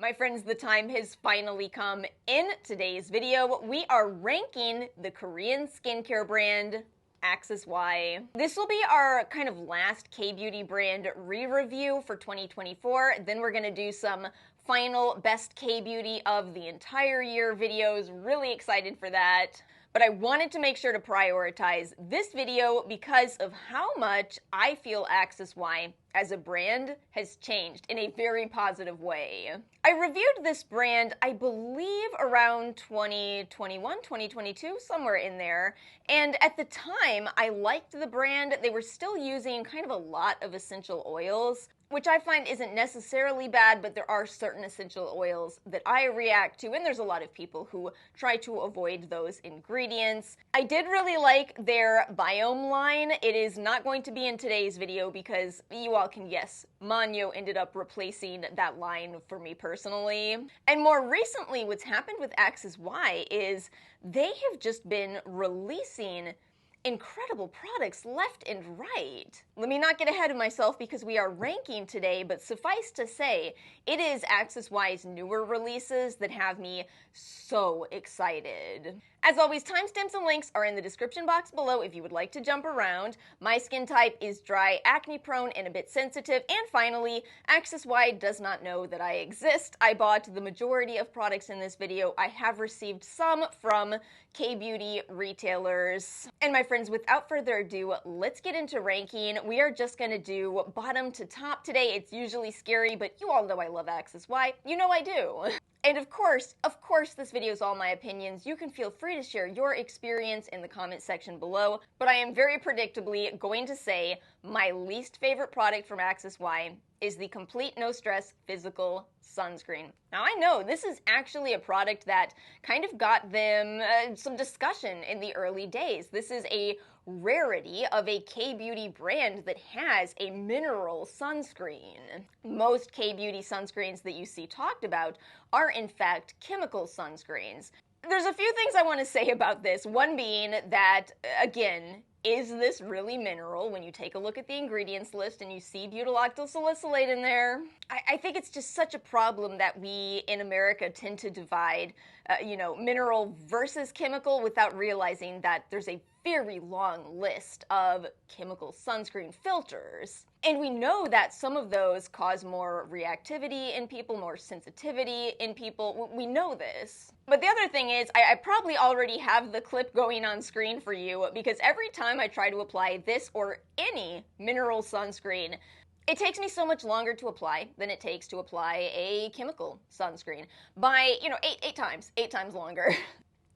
My friends, the time has finally come. In today's video, we are ranking the Korean skincare brand Axs-Y. This will be our kind of last K-beauty brand re-review for 2024. Then we're gonna do some final best K-beauty of the entire year videos. Really excited for that. But I wanted to make sure to prioritize this video because of how much I feel Axs-Y as a brand has changed in a very positive way. I reviewed this brand, I believe, around 2021, 2022, somewhere in there. And at the time, I liked the brand. They were still using kind of a lot of essential oils, which I find isn't necessarily bad, but there are certain essential oils that I react to, and there's a lot of people who try to avoid those ingredients. I did really like their Biome line. It is not going to be in today's video because you all can guess, Manyo ended up replacing that line for me personally. And more recently, what's happened with Axs-Y is they have just been releasing incredible products left and right. Let me not get ahead of myself because we are ranking today, but suffice to say, it is Axs-Y's newer releases that have me so excited. As always, timestamps and links are in the description box below if you would like to jump around. My skin type is dry, acne-prone, and a bit sensitive. And finally, Axs-Y does not know that I exist. I bought the majority of products in this video. I have received some from K-beauty retailers. And my friends, without further ado, let's get into ranking. We are just gonna do bottom to top today. It's usually scary, but you all know I love Axs-Y. You know I do. And of course, this video is all my opinions. You can feel free to share your experience in the comment section below, but I am very predictably going to say my least favorite product from Axs-Y is the Complete No Stress Physical Sunscreen. Now I know this is actually a product that kind of got them some discussion in the early days. This is a rarity of a K-beauty brand that has a mineral sunscreen. Most K-beauty sunscreens that you see talked about are in fact chemical sunscreens. There's a few things I want to say about this, one being that, again, is this really mineral? When you take a look at the ingredients list and you see butyloctyl salicylate in there, I think it's just such a problem that we in America tend to divide, mineral versus chemical without realizing that there's a very long list of chemical sunscreen filters. And we know that some of those cause more reactivity in people, more sensitivity in people. We know this. But the other thing is, I probably already have the clip going on screen for you because every time I try to apply this or any mineral sunscreen, it takes me so much longer to apply than it takes to apply a chemical sunscreen. By, eight times longer.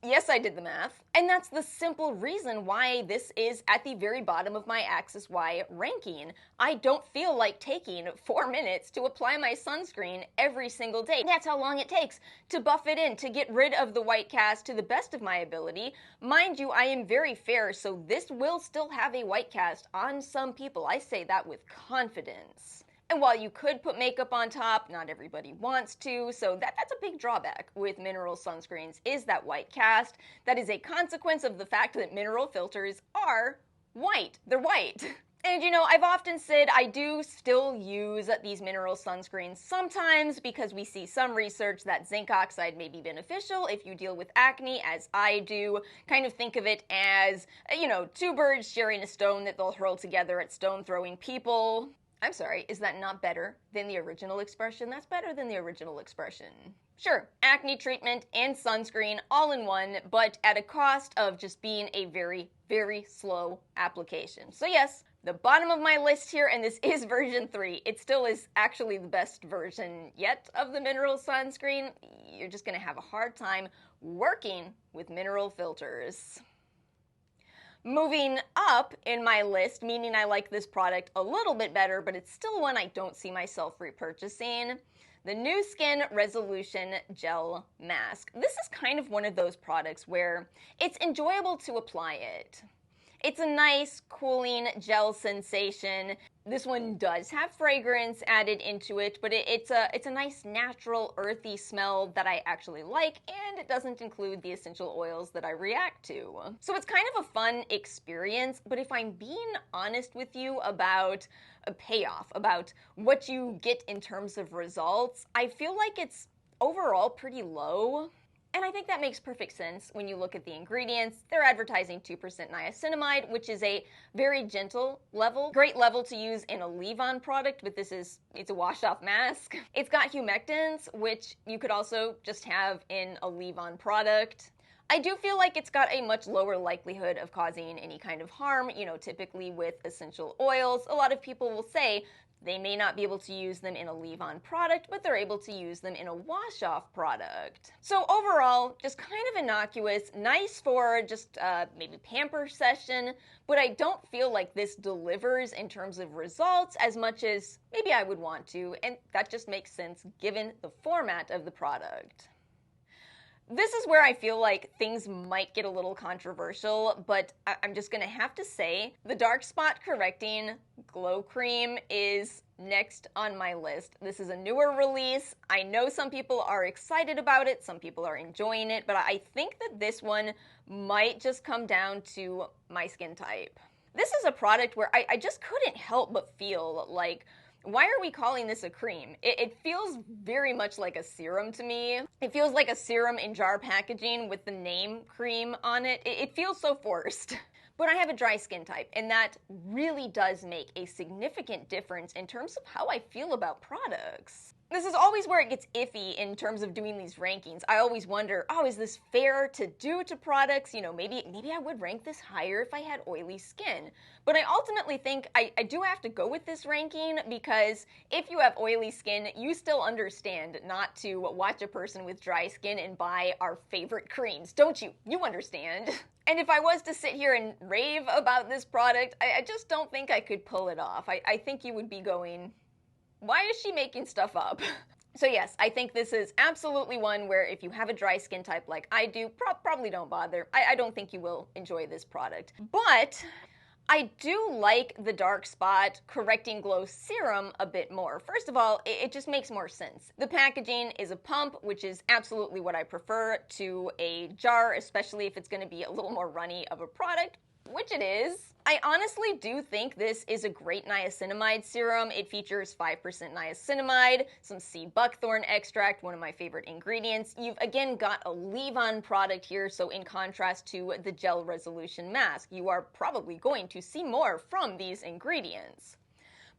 Yes, I did the math. And that's the simple reason why this is at the very bottom of my Axs-Y ranking. I don't feel like taking 4 minutes to apply my sunscreen every single day. That's how long it takes to buff it in, to get rid of the white cast to the best of my ability. Mind you, I am very fair, so this will still have a white cast on some people. I say that with confidence. And while you could put makeup on top, not everybody wants to, so that's a big drawback with mineral sunscreens, is that white cast. That is a consequence of the fact that mineral filters are white. They're white. And I've often said I do still use these mineral sunscreens sometimes because we see some research that zinc oxide may be beneficial if you deal with acne, as I do. Kind of think of it as, two birds sharing a stone that they'll hurl together at stone-throwing people. I'm sorry, is that not better than the original expression? That's better than the original expression. Sure, acne treatment and sunscreen all in one, but at a cost of just being a very, very slow application. So yes, the bottom of my list here, and this is version 3. It still is actually the best version yet of the mineral sunscreen. You're just gonna have a hard time working with mineral filters. Moving up in my list, meaning I like this product a little bit better, but it's still one I don't see myself repurchasing, the Nu Skin Resolution Gel Mask. This is kind of one of those products where it's enjoyable to apply it. It's a nice, cooling gel sensation. This one does have fragrance added into it, but it's a nice, natural, earthy smell that I actually like, and it doesn't include the essential oils that I react to. So it's kind of a fun experience, but if I'm being honest with you about a payoff, about what you get in terms of results, I feel like it's overall pretty low. And I think that makes perfect sense when you look at the ingredients. They're advertising 2% niacinamide, which is a very gentle level. Great level to use in a leave-on product, but it's a wash-off mask. It's got humectants, which you could also just have in a leave-on product. I do feel like it's got a much lower likelihood of causing any kind of harm. You know, typically with essential oils, a lot of people will say they may not be able to use them in a leave-on product, but they're able to use them in a wash-off product. So overall, just kind of innocuous, nice for just maybe pamper session, but I don't feel like this delivers in terms of results as much as maybe I would want to, and that just makes sense given the format of the product. This is where I feel like things might get a little controversial, but I'm just gonna have to say the dark spot correcting glow cream is next on my list. This is a newer release. I know some people are excited about it, some people are enjoying it, but I think that this one might just come down to my skin type. This is a product where I just couldn't help but feel like, why are we calling this a cream? It feels very much like a serum to me. It feels like a serum in jar packaging with the name cream on it. It feels so forced. But I have a dry skin type, and that really does make a significant difference in terms of how I feel about products. This is always where it gets iffy in terms of doing these rankings. I always wonder, oh, is this fair to do to products? You know, maybe I would rank this higher if I had oily skin. But I ultimately think I do have to go with this ranking because if you have oily skin, you still understand not to watch a person with dry skin and buy our favorite creams, don't you? You understand. And if I was to sit here and rave about this product, I just don't think I could pull it off. I think you would be going, why is she making stuff up? So yes, I think this is absolutely one where if you have a dry skin type like I do, probably don't bother. I don't think you will enjoy this product. But I do like the dark spot correcting glow serum a bit more. First of all, it just makes more sense. The packaging is a pump, which is absolutely what I prefer to a jar, especially if it's going to be a little more runny of a product, which it is. I honestly do think this is a great niacinamide serum. It features 5% niacinamide, some sea buckthorn extract, one of my favorite ingredients. You've again got a leave-on product here, so in contrast to the gel resolution mask, you are probably going to see more from these ingredients.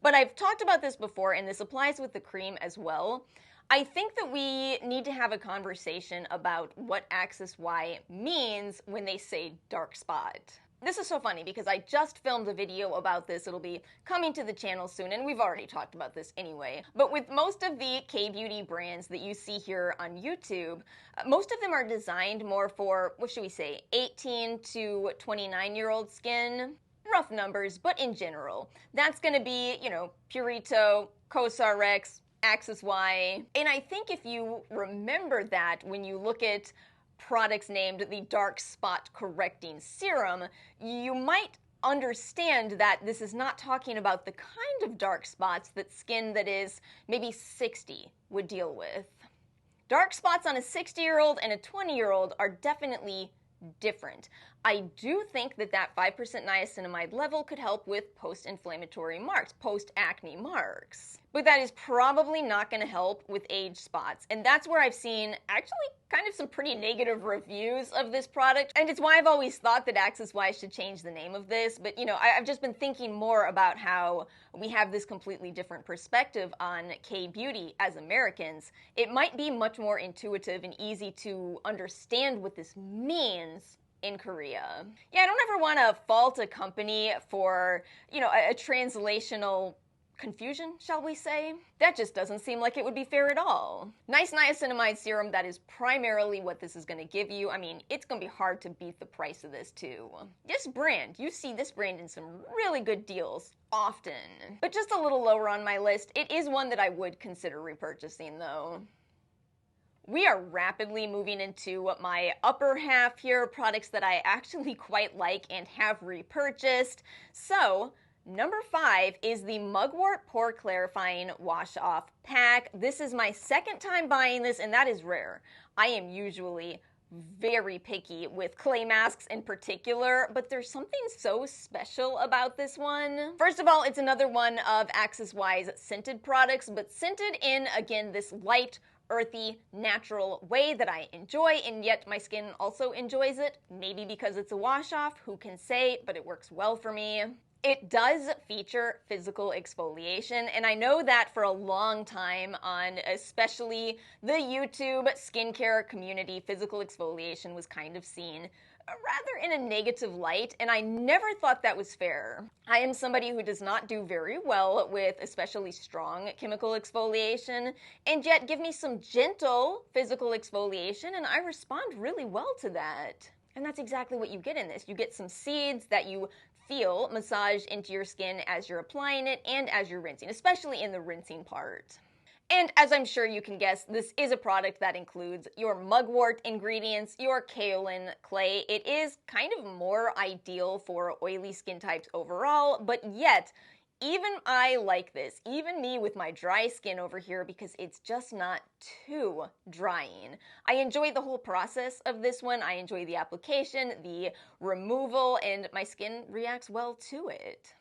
But I've talked about this before, and this applies with the cream as well. I think that we need to have a conversation about what Axs-Y means when they say dark spot. This is so funny because I just filmed a video about this. It'll be coming to the channel soon, and we've already talked about this anyway. But with most of the K-beauty brands that you see here on YouTube, most of them are designed more for, what should we say, 18 to 29-year-old skin. Rough numbers, but in general. That's gonna be, you know, Purito, Cosrx, Axs-Y. And I think if you remember that when you look at products named the dark spot correcting serum, you might understand that this is not talking about the kind of dark spots that skin that is maybe 60 would deal with. Dark spots on a 60-year-old and a 20-year-old are definitely different. I do think that that 5% niacinamide level could help with post-inflammatory marks, post-acne marks. But that is probably not going to help with age spots. And that's where I've seen actually kind of some pretty negative reviews of this product. And it's why I've always thought that Axs-Y should change the name of this. But, you know, I've just been thinking more about how we have this completely different perspective on K-beauty as Americans. It might be much more intuitive and easy to understand what this means in Korea. Yeah, I don't ever want to fault a company for, you know, a translational confusion, shall we say? That just doesn't seem like it would be fair at all. Nice niacinamide serum, that is primarily what this is going to give you. I mean, it's going to be hard to beat the price of this too. This brand, you see this brand in some really good deals often. But just a little lower on my list, it is one that I would consider repurchasing though. We are rapidly moving into my upper half here, products that I actually quite like and have repurchased. So, number 5 is the Mugwort Pore Clarifying Wash Off Pack. This is my second time buying this, and that is rare. I am usually very picky with clay masks in particular, but there's something so special about this one. First of all, it's another one of Axs-Y's scented products, but scented in, again, this light, earthy, natural way that I enjoy, and yet my skin also enjoys it. Maybe because it's a wash-off, who can say, but it works well for me. It does feature physical exfoliation, and I know that for a long time on especially the YouTube skincare community, physical exfoliation was kind of seen rather in a negative light, and I never thought that was fair. I am somebody who does not do very well with especially strong chemical exfoliation, and yet give me some gentle physical exfoliation and I respond really well to that. And that's exactly what you get in this. You get some seeds that you feel massage into your skin as you're applying it and as you're rinsing, especially in the rinsing part. And as I'm sure you can guess, this is a product that includes your mugwort ingredients, your kaolin clay. It is kind of more ideal for oily skin types overall, but yet, even I like this, even me with my dry skin over here, because it's just not too drying. I enjoy the whole process of this one. I enjoy the application, the removal, and my skin reacts well to it.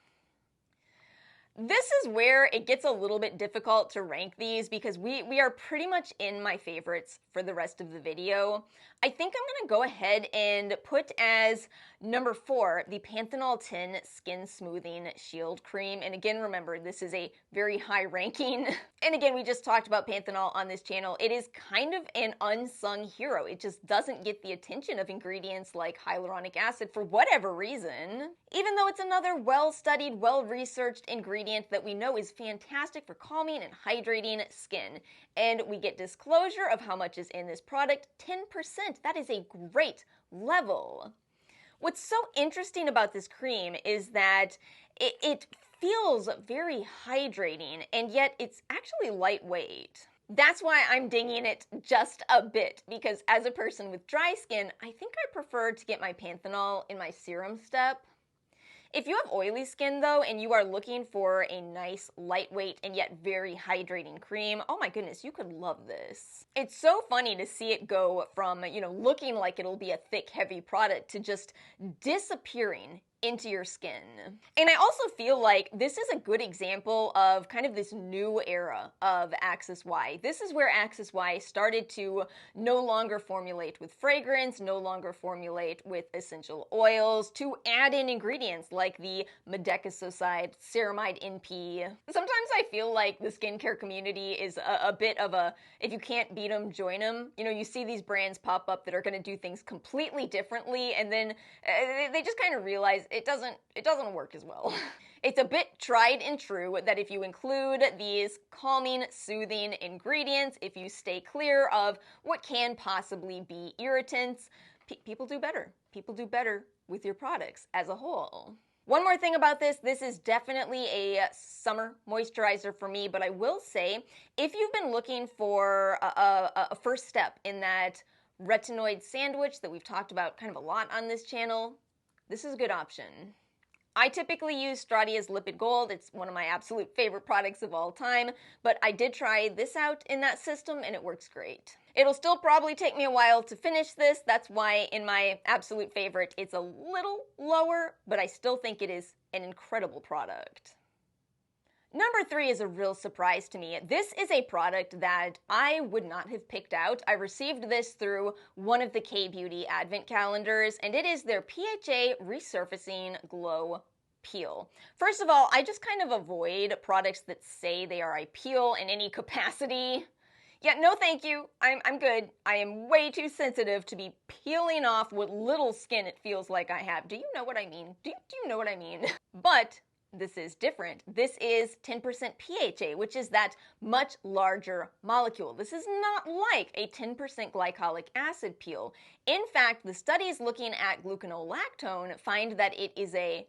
This is where it gets a little bit difficult to rank these because we are pretty much in my favorites for the rest of the video. I think I'm going to go ahead and put as number 4 the Panthenol 10 Skin Smoothing Shield Cream. And again, remember, this is a very high ranking. And again, we just talked about Panthenol on this channel. It is kind of an unsung hero. It just doesn't get the attention of ingredients like hyaluronic acid for whatever reason. Even though it's another well-studied, well-researched ingredient that we know is fantastic for calming and hydrating skin. And we get disclosure of how much is in this product, 10%. That is a great level. What's so interesting about this cream is that it feels very hydrating, and yet it's actually lightweight. That's why I'm dinging it just a bit, because as a person with dry skin, I think I prefer to get my Panthenol in my serum step. If you have oily skin though, and you are looking for a nice, lightweight, and yet very hydrating cream, oh my goodness, you could love this. It's so funny to see it go from, looking like it'll be a thick, heavy product to just disappearing into your skin. And I also feel like this is a good example of kind of this new era of Axs-Y. This is where Axs-Y started to no longer formulate with fragrance, no longer formulate with essential oils, to add in ingredients like the Medecasoside Ceramide NP. Sometimes I feel like the skincare community is a bit of a, if you can't beat them, join them. You see these brands pop up that are going to do things completely differently, and then they just kind of realize it doesn't work as well. It's a bit tried and true that if you include these calming, soothing ingredients, if you stay clear of what can possibly be irritants, people do better. People do better with your products as a whole. One more thing about this is definitely a summer moisturizer for me, but I will say, if you've been looking for a first step in that retinoid sandwich that we've talked about kind of a lot on this channel, this is a good option. I typically use Stradia's Lipid Gold. It's one of my absolute favorite products of all time, but I did try this out in that system and it works great. It'll still probably take me a while to finish this. That's why in my absolute favorite, it's a little lower, but I still think it is an incredible product. Number 3 is a real surprise to me. This is a product that I would not have picked out. I received this through one of the kbeauty advent calendars, and it is their PHA Resurfacing Glow Peel. First of all, I just kind of avoid products that say they are a peel in any capacity. Yeah, no thank you. I'm good. I am way too sensitive to be peeling off what little skin it feels like I have. Do you know what I mean? Do you know what I mean? But this is different. This is 10% PHA, which is that much larger molecule. This is not like a 10% glycolic acid peel. In fact, the studies looking at gluconolactone find that it is a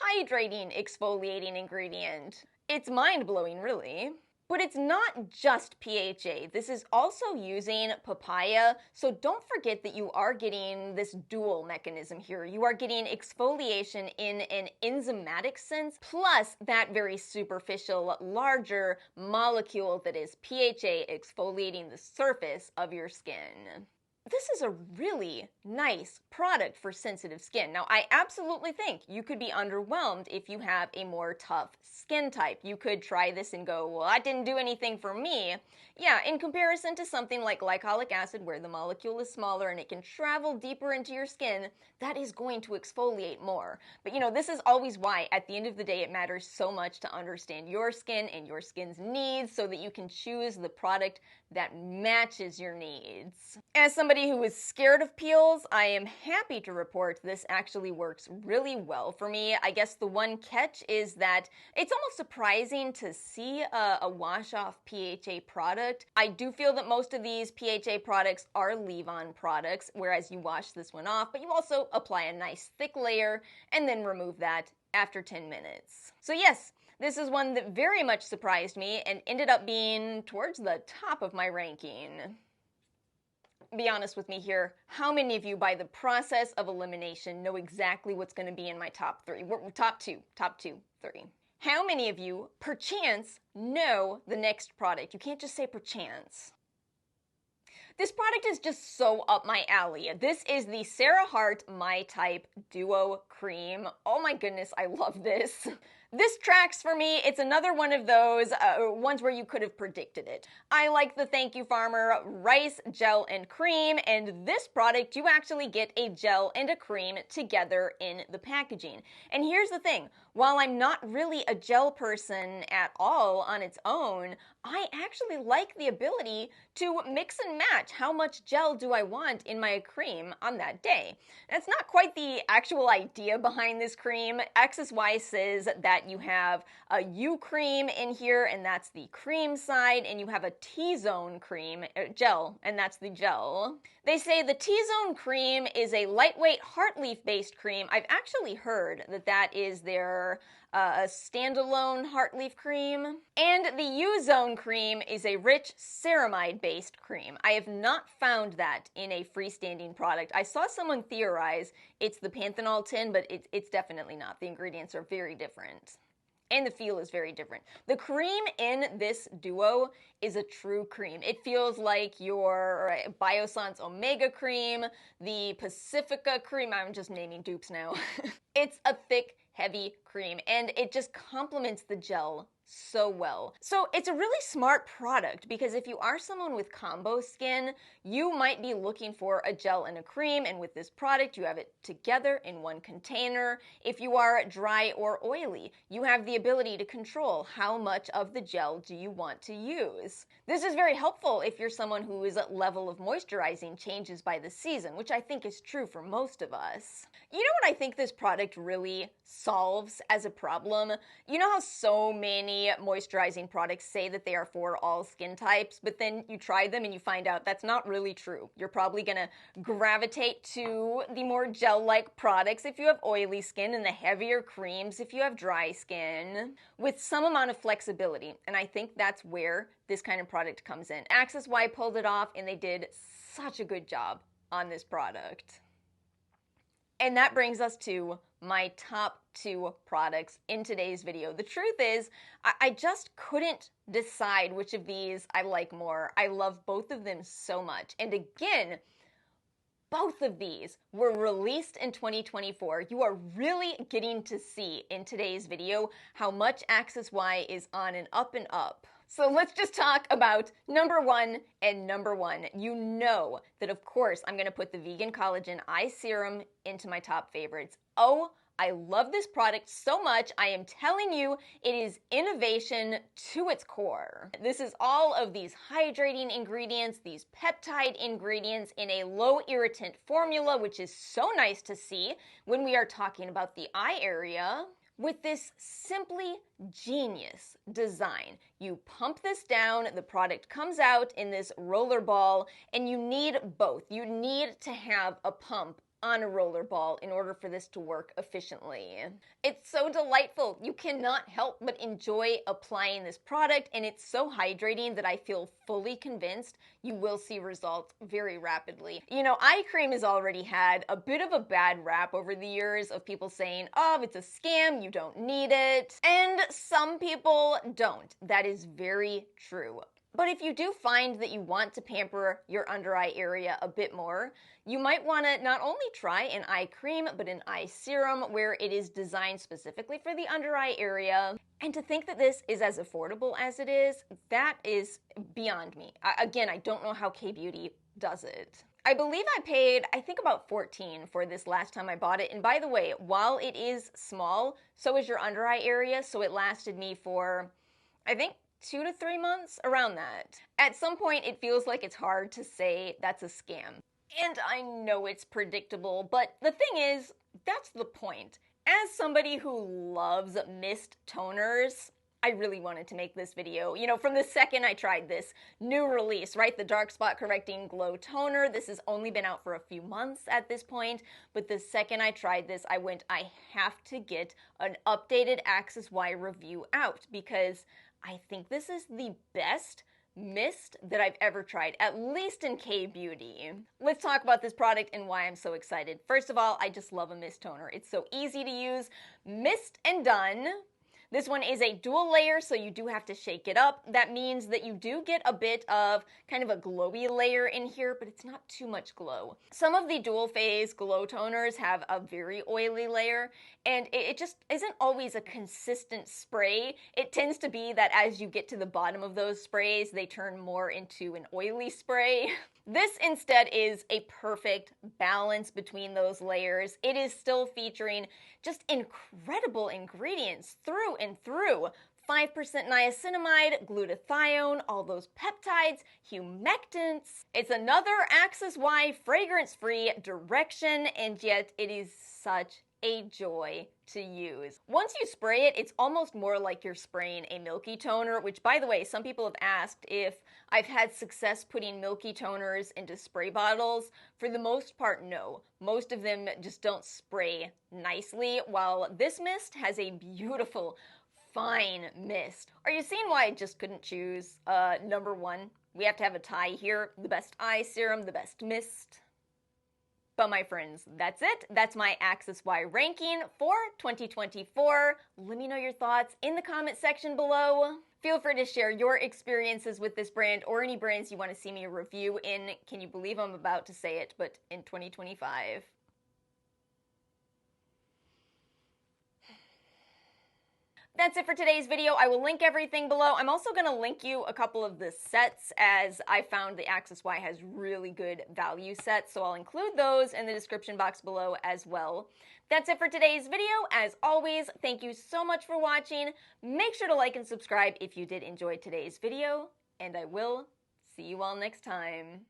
hydrating exfoliating ingredient. It's mind-blowing, really. But it's not just PHA. This is also using papaya, so don't forget that you are getting this dual mechanism here. You are getting exfoliation in an enzymatic sense, plus that very superficial, larger molecule that is PHA exfoliating the surface of your skin. this is a really nice product for sensitive skin. Now, I absolutely think you could be underwhelmed if you have a more tough skin type. You could try this and go, well, that didn't do anything for me. Yeah, in comparison to something like glycolic acid, where the molecule is smaller and it can travel deeper into your skin, that is going to exfoliate more. But this is always why, at the end of the day, it matters so much to understand your skin and your skin's needs so that you can choose the product that matches your needs. As somebody who is scared of peels, I am happy to report this actually works really well for me. I guess the one catch is that it's almost surprising to see a wash-off PHA product. I do feel that most of these PHA products are leave-on products, whereas you wash this one off, but you also apply a nice thick layer and then remove that after 10 minutes. So yes, this is one that very much surprised me and ended up being towards the top of my ranking. Be honest with me here. How many of you, by the process of elimination, know exactly what's going to be in my top three? Top two, three. How many of you, perchance, know the next product? You can't just say perchance. This product is just so up my alley. This is the Cera Heart My Type Duo Cream. Oh my goodness, I love this. This tracks for me. It's another one of those ones where you could have predicted it. I like the Thank You Farmer Rice Gel and Cream, and this product, you actually get a gel and a cream together in the packaging. And here's the thing. While I'm not really a gel person at all on its own, I actually like the ability to mix and match how much gel do I want in my cream on that day. That's not quite the actual idea behind this cream. Axs-Y says that you have a U cream in here, and that's the cream side, and you have a T-zone cream, gel, and that's the gel. They say the T-zone cream is a lightweight heart leaf based cream. I've actually heard that that is their a standalone heart leaf cream. And the U-zone cream is a rich ceramide-based cream. I have not found that in a freestanding product. I saw someone theorize it's the Panthenol tin, but it's definitely not. The ingredients are very different. And the feel is very different. The cream in this duo is a true cream. It feels like your Biossance Omega cream, the Pacifica cream. I'm just naming dupes now. It's a thick, heavy cream, and it just complements the gel so well. So it's a really smart product because if you are someone with combo skin, you might be looking for a gel and a cream, and with this product you have it together in one container. If you are dry or oily, you have the ability to control how much of the gel do you want to use. This is very helpful if you're someone whose level of moisturizing changes by the season, which I think is true for most of us. You know what I think this product really solves as a problem? You know how so many moisturizing products say that they are for all skin types, but then you try them and you find out that's not really true. You're probably gonna gravitate to the more gel-like products if you have oily skin and the heavier creams if you have dry skin, with some amount of flexibility. And I think that's where this kind of product comes in. Axs-Y pulled it off, and they did such a good job on this product. And that brings us to my top 2 products in today's video. The truth is, I just couldn't decide which of these I like more. I love both of them so much. And again, both of these were released in 2024. You are really getting to see in today's video how much Axs-Y is on an up and up. So let's just talk about number 1 and number 1. You know that, of course, I'm going to put the Vegan Collagen Eye Serum into my top favorites. Oh, I love this product so much. I am telling you, it is innovation to its core. This is all of these hydrating ingredients, these peptide ingredients in a low irritant formula, which is so nice to see when we are talking about the eye area. With this simply genius design, you pump this down, the product comes out in this roller ball, and you need both. You need to have a pump on a roller ball in order for this to work efficiently. It's so delightful. You cannot help but enjoy applying this product, and it's so hydrating that I feel fully convinced you will see results very rapidly. You know, eye cream has already had a bit of a bad rap over the years of people saying, oh, it's a scam, you don't need it. And some people don't. That is very true. But if you do find that you want to pamper your under eye area a bit more, you might want to not only try an eye cream, but an eye serum where it is designed specifically for the under eye area. And to think that this is as affordable as it is, that is beyond me. Again, I don't know how kbeauty does it. I believe I paid, I think about $14 for this last time I bought it. And by the way, while it is small, so is your under eye area, so it lasted me for, I think, 2 to 3 months, around that. At some point, it feels like it's hard to say that's a scam. And I know it's predictable, but the thing is, that's the point. As somebody who loves mist toners, I really wanted to make this video. You know, from the second I tried this new release, right? The Dark Spot Correcting Glow Toner. This has only been out for a few months at this point, but the second I tried this, I went, I have to get an updated Axs-Y review out because I think this is the best mist that I've ever tried, at least in kbeauty. Let's talk about this product and why I'm so excited. First of all, I just love a mist toner. It's so easy to use. Mist and done. This one is a dual layer, so you do have to shake it up. That means that you do get a bit of kind of a glowy layer in here, but it's not too much glow. Some of the dual phase glow toners have a very oily layer, and it just isn't always a consistent spray. It tends to be that as you get to the bottom of those sprays, they turn more into an oily spray. This instead is a perfect balance between those layers. It is still featuring just incredible ingredients through and through. 5% niacinamide, glutathione, all those peptides, humectants. It's another Axs-Y fragrance-free direction, and yet it is such a joy to use. Once you spray it, it's almost more like you're spraying a milky toner, which, by the way, some people have asked if I've had success putting milky toners into spray bottles. For the most part, no. Most of them just don't spray nicely, while this mist has a beautiful, fine mist. Are you seeing why I just couldn't choose number one? We have to have a tie here. The best eye serum, the best mist. But my friends, that's it. That's my Axs-Y ranking for 2024. Let me know your thoughts in the comment section below. Feel free to share your experiences with this brand or any brands you want to see me review in, can you believe I'm about to say it, but in 2025. That's it for today's video. I will link everything below. I'm also going to link you a couple of the sets, as I found the Axs-Y has really good value sets, so I'll include those in the description box below as well. That's it for today's video. As always, thank you so much for watching. Make sure to like and subscribe if you did enjoy today's video, and I will see you all next time.